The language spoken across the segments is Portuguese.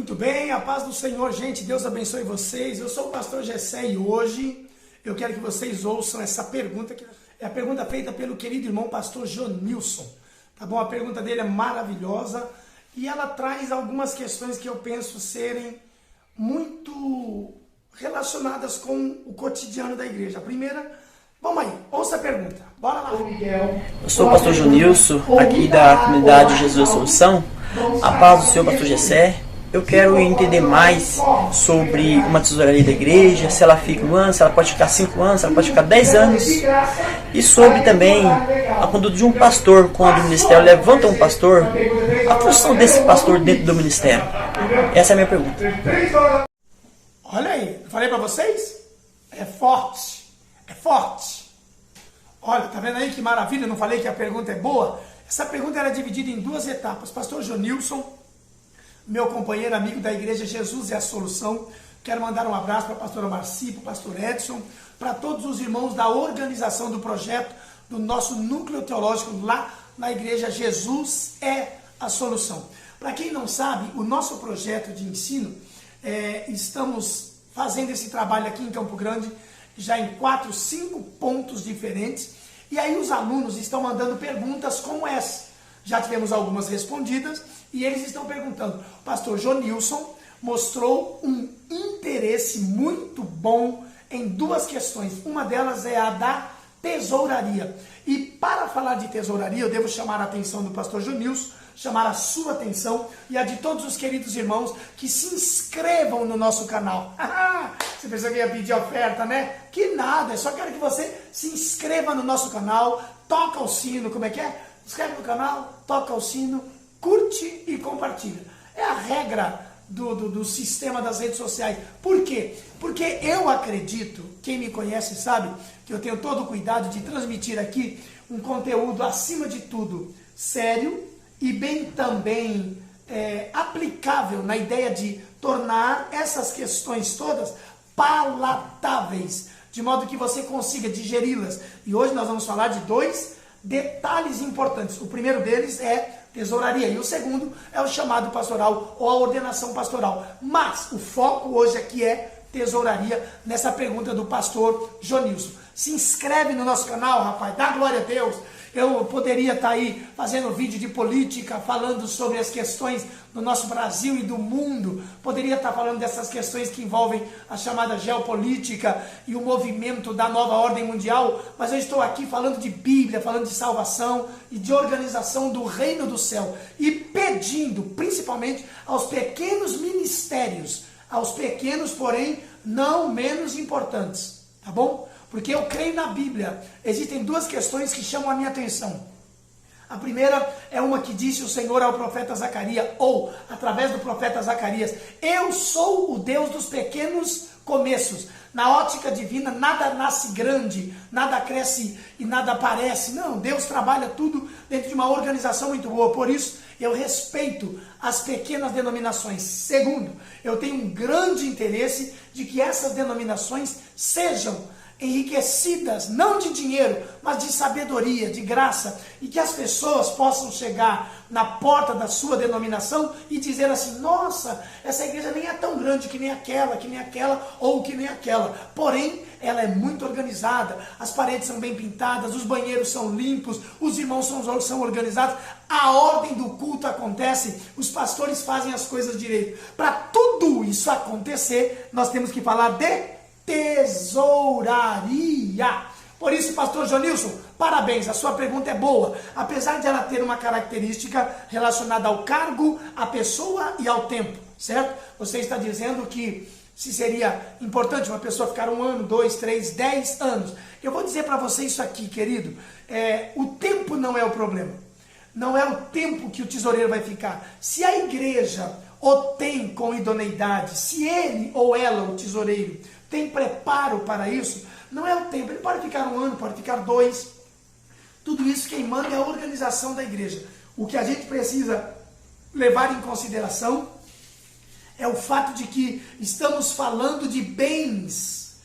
Muito bem, a paz do Senhor, gente, Deus abençoe vocês. Eu sou o pastor Gessé e hoje eu quero que vocês ouçam essa pergunta, que é a pergunta feita pelo querido irmão pastor Jonilson, tá bom? A pergunta dele é maravilhosa e ela traz algumas questões que eu penso serem muito relacionadas com o cotidiano da igreja. A primeira, vamos aí, ouça a pergunta, bora lá. Eu sou o pastor Jonilson, aqui da comunidade Jesus Solução. A paz do Senhor, pastor Gessé. Eu quero entender mais sobre uma tesouraria da igreja, se ela fica 1 ano, se ela pode ficar 5 anos, se ela pode ficar 10 anos. E sobre também a conduta de um pastor, quando o ministério levanta um pastor, a função desse pastor dentro do ministério. Essa é a minha pergunta. Olha aí, eu falei para vocês? É forte, é forte. Olha, tá vendo aí que maravilha, eu não falei que a pergunta é boa? Essa pergunta era dividida em 2 etapas. Pastor Jonilson, meu companheiro, amigo da igreja Jesus é a Solução. Quero mandar um abraço para a pastora Marci, para o pastor Edson, para todos os irmãos da organização do projeto do nosso núcleo teológico lá na igreja Jesus é a Solução. Para quem não sabe, o nosso projeto de ensino, estamos fazendo esse trabalho aqui em Campo Grande, já em 4, 5 pontos diferentes, e aí os alunos estão mandando perguntas como essa. Já tivemos algumas respondidas, e eles estão perguntando. O pastor Jonilson mostrou um interesse muito bom em 2 questões. Uma delas é a da tesouraria. E para falar de tesouraria, eu devo chamar a atenção do pastor Jonilson, chamar a sua atenção e a de todos os queridos irmãos que se inscrevam no nosso canal. Você pensou que ia pedir oferta, né? Que nada, eu só quero que você se inscreva no nosso canal, toca o sino, como é que é? Inscreve no canal, toca o sino, curte e compartilha. É a regra do sistema das redes sociais. Por quê? Porque eu acredito, quem me conhece sabe, que eu tenho todo o cuidado de transmitir aqui um conteúdo, acima de tudo, sério e bem também aplicável na ideia de tornar essas questões todas palatáveis, de modo que você consiga digeri-las. E hoje nós vamos falar de 2 detalhes importantes. O primeiro deles é tesouraria e o segundo é o chamado pastoral ou a ordenação pastoral. Mas o foco hoje aqui é tesouraria, nessa pergunta do pastor Jonilson. Se inscreve no nosso canal, rapaz, dá glória a Deus. Eu poderia estar aí fazendo vídeo de política, falando sobre as questões do nosso Brasil e do mundo. Poderia estar falando dessas questões que envolvem a chamada geopolítica e o movimento da nova ordem mundial. Mas eu estou aqui falando de Bíblia, falando de salvação e de organização do reino do céu. E pedindo, principalmente, aos pequenos ministérios, aos pequenos, porém, não menos importantes. Tá bom? Porque eu creio na Bíblia. Existem 2 questões que chamam a minha atenção. A primeira é uma que disse o Senhor ao profeta Zacarias, ou através do profeta Zacarias: eu sou o Deus dos pequenos começos. Na ótica divina, nada nasce grande, nada cresce e nada aparece. Não, Deus trabalha tudo dentro de uma organização muito boa. Por isso, eu respeito as pequenas denominações. Segundo, eu tenho um grande interesse de que essas denominações sejam enriquecidas, não de dinheiro, mas de sabedoria, de graça, e que as pessoas possam chegar na porta da sua denominação e dizer assim: nossa, essa igreja nem é tão grande que nem aquela ou que nem aquela, porém ela é muito organizada, as paredes são bem pintadas, os banheiros são limpos, os irmãos são organizados, a ordem do culto acontece, os pastores fazem as coisas direito. Para tudo isso acontecer, nós temos que falar de tesouraria. Por isso, pastor Jonilson, parabéns, a sua pergunta é boa, apesar de ela ter uma característica relacionada ao cargo, à pessoa e ao tempo, certo? Você está dizendo que se seria importante uma pessoa ficar 1 ano, 2, 3, 10 anos. Eu vou dizer para você isso aqui, querido, o tempo não é o problema, não é o tempo que o tesoureiro vai ficar. Se a igreja o tem com idoneidade, se ele ou ela, o tesoureiro, tem preparo para isso, não é o tempo. Ele pode ficar 1 ano, pode ficar 2. Tudo isso quem manda é a organização da igreja. O que a gente precisa levar em consideração é o fato de que estamos falando de bens,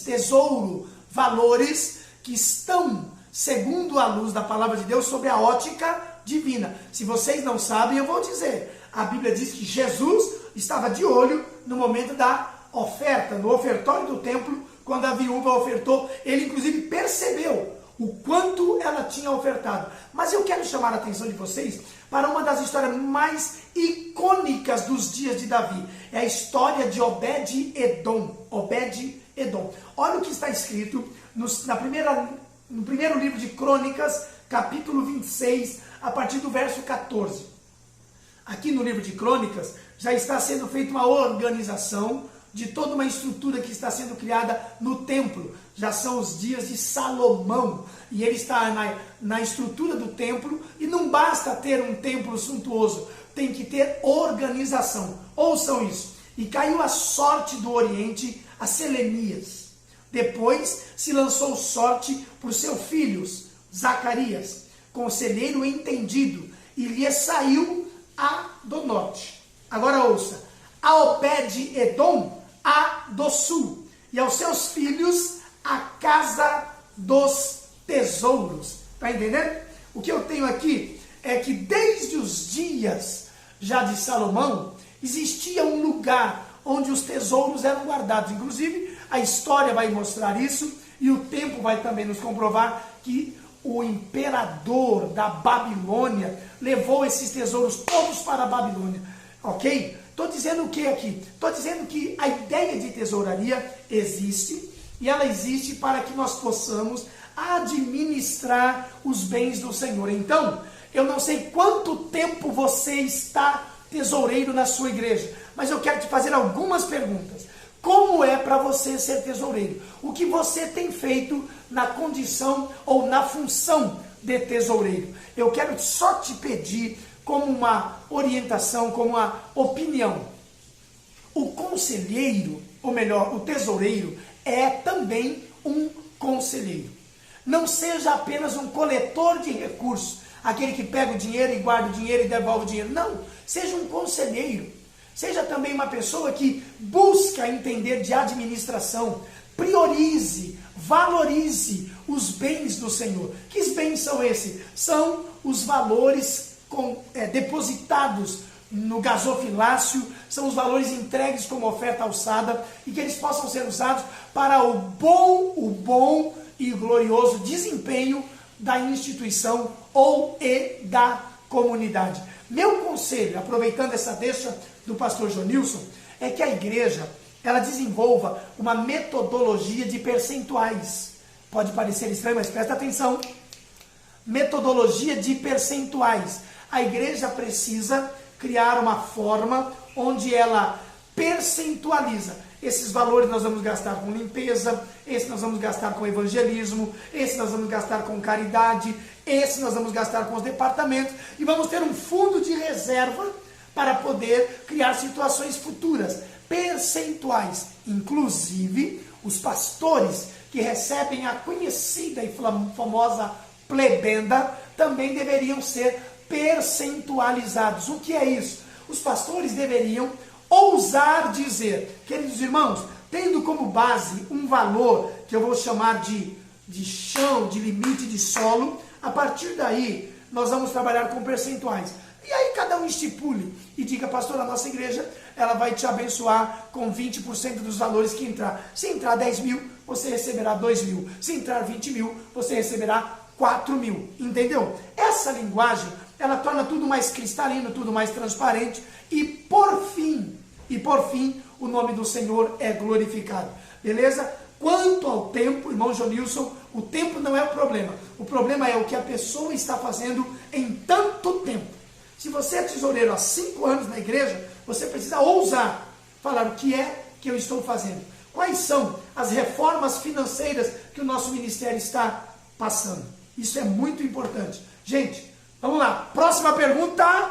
tesouro, valores que estão, segundo a luz da palavra de Deus, sobre a ótica divina. Se vocês não sabem, eu vou dizer. A Bíblia diz que Jesus estava de olho no momento da oferta, no ofertório do templo, quando a viúva ofertou. Ele inclusive percebeu o quanto ela tinha ofertado. Mas eu quero chamar a atenção de vocês para uma das histórias mais icônicas dos dias de Davi. É a história de Obed-Edom. Obed-Edom. Olha o que está escrito no primeiro livro de Crônicas, capítulo 26, a partir do verso 14. Aqui no livro de Crônicas já está sendo feita uma organização de toda uma estrutura que está sendo criada no templo. Já são os dias de Salomão, e ele está na estrutura do templo, e não basta ter um templo suntuoso, tem que ter organização. Ouçam isso. E caiu a sorte do Oriente a Selemias. Depois se lançou sorte por seus filhos, Zacarias, conselheiro entendido, e lhe saiu a do norte. Agora ouça. A Obed-Edom, a do sul, e aos seus filhos a casa dos tesouros. Está entendendo? O que eu tenho aqui é que desde os dias já de Salomão existia um lugar onde os tesouros eram guardados. Inclusive a história vai mostrar isso, e o tempo vai também nos comprovar que o imperador da Babilônia levou esses tesouros todos para a Babilônia. Ok? Estou dizendo o que aqui? Estou dizendo que a ideia de tesouraria existe, e ela existe para que nós possamos administrar os bens do Senhor. Então, eu não sei quanto tempo você está tesoureiro na sua igreja, mas eu quero te fazer algumas perguntas. Como é para você ser tesoureiro? O que você tem feito na condição ou na função de tesoureiro? Eu quero só te pedir como uma orientação, como uma opinião. O conselheiro, ou melhor, o tesoureiro, é também um conselheiro. Não seja apenas um coletor de recursos, aquele que pega o dinheiro e guarda o dinheiro e devolve o dinheiro. Não, seja um conselheiro. Seja também uma pessoa que busca entender de administração, priorize, valorize os bens do Senhor. Que bens são esses? São os valores depositados no gasofilácio, são os valores entregues como oferta alçada, e que eles possam ser usados para o bom e glorioso desempenho da instituição ou da comunidade. Meu conselho, aproveitando essa deixa do pastor Jonilson, é que a igreja ela desenvolva uma metodologia de percentuais. Pode parecer estranho, mas presta atenção. Metodologia de percentuais. A igreja precisa criar uma forma onde ela percentualiza. Esses valores nós vamos gastar com limpeza, esse nós vamos gastar com evangelismo, esse nós vamos gastar com caridade, esse nós vamos gastar com os departamentos, e vamos ter um fundo de reserva para poder criar situações futuras, percentuais. Inclusive, os pastores que recebem a conhecida e famosa plebenda também deveriam ser percentualizados. O que é isso? Os pastores deveriam ousar dizer, queridos irmãos, tendo como base um valor que eu vou chamar de chão, de limite de solo, a partir daí nós vamos trabalhar com percentuais. E aí cada um estipule e diga, pastor, a nossa igreja ela vai te abençoar com 20% dos valores que entrar. Se entrar 10 mil, você receberá 2 mil. Se entrar 20 mil, você receberá 4 mil. Entendeu? Essa linguagem, ela torna tudo mais cristalino, tudo mais transparente, e por fim, o nome do Senhor é glorificado. Beleza? Quanto ao tempo, irmão Jonilson, o tempo não é o problema. O problema é o que a pessoa está fazendo em tanto tempo. Se você é tesoureiro há 5 anos na igreja, você precisa ousar falar o que é que eu estou fazendo. Quais são as reformas financeiras que o nosso ministério está passando. Isso é muito importante. Gente, vamos lá. Próxima pergunta.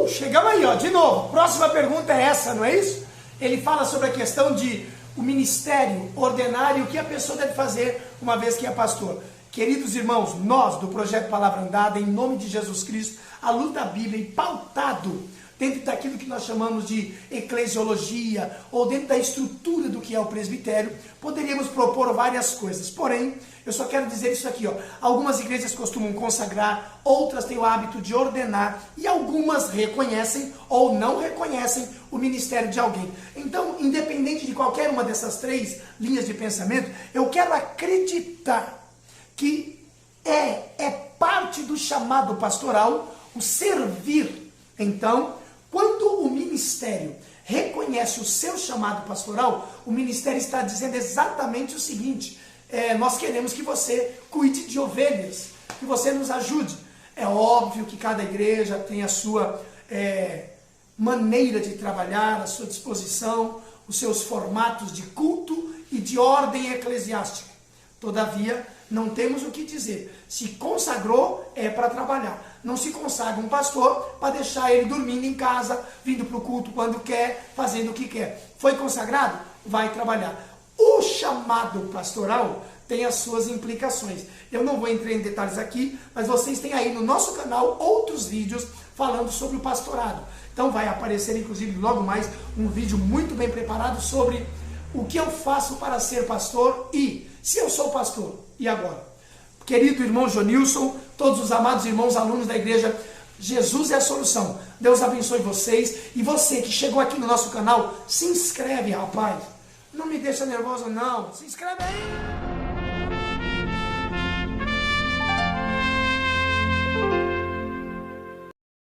Chegamos aí, ó, de novo. Próxima pergunta é essa, não é isso? Ele fala sobre a questão de o ministério ordenar e o que a pessoa deve fazer uma vez que é pastor. Queridos irmãos, nós do Projeto Palavra Andada, em nome de Jesus Cristo, à luz da Bíblia e pautado dentro daquilo que nós chamamos de eclesiologia, ou dentro da estrutura do que é o presbitério, poderíamos propor várias coisas. Porém, eu só quero dizer isso aqui, ó. Algumas igrejas costumam consagrar, outras têm o hábito de ordenar, e algumas reconhecem ou não reconhecem o ministério de alguém. Então, independente de qualquer uma dessas três linhas de pensamento, eu quero acreditar que é parte do chamado pastoral o servir. Então, quando o ministério reconhece o seu chamado pastoral, o ministério está dizendo exatamente o seguinte: nós queremos que você cuide de ovelhas, que você nos ajude. É óbvio que cada igreja tem a sua maneira de trabalhar, a sua disposição, os seus formatos de culto e de ordem eclesiástica. Todavia, não temos o que dizer. Se consagrou, é para trabalhar. Não se consagra um pastor para deixar ele dormindo em casa, vindo para o culto quando quer, fazendo o que quer. Foi consagrado? Vai trabalhar. O chamado pastoral tem as suas implicações. Eu não vou entrar em detalhes aqui, mas vocês têm aí no nosso canal outros vídeos falando sobre o pastorado. Então vai aparecer, inclusive, logo mais um vídeo muito bem preparado sobre o que eu faço para ser pastor e se eu sou pastor. E agora? Querido irmão Jonilson, todos os amados irmãos alunos da igreja, Jesus é a solução. Deus abençoe vocês. E você que chegou aqui no nosso canal, se inscreve, rapaz. Não me deixa nervoso, não. Se inscreve aí.